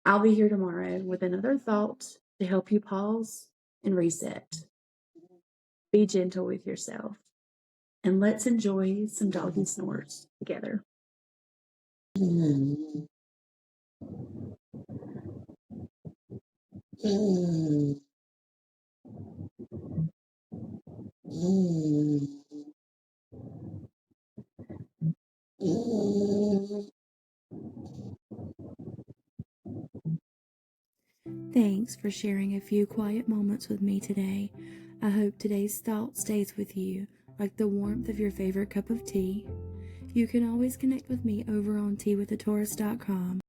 I'll be here tomorrow with another thought to help you pause and reset. Be gentle with yourself, and let's enjoy some doggy snores together. Thanks for sharing a few quiet moments with me today. I hope today's thought stays with you like the warmth of your favorite cup of tea. You can always connect with me over on teawiththetaurus.com.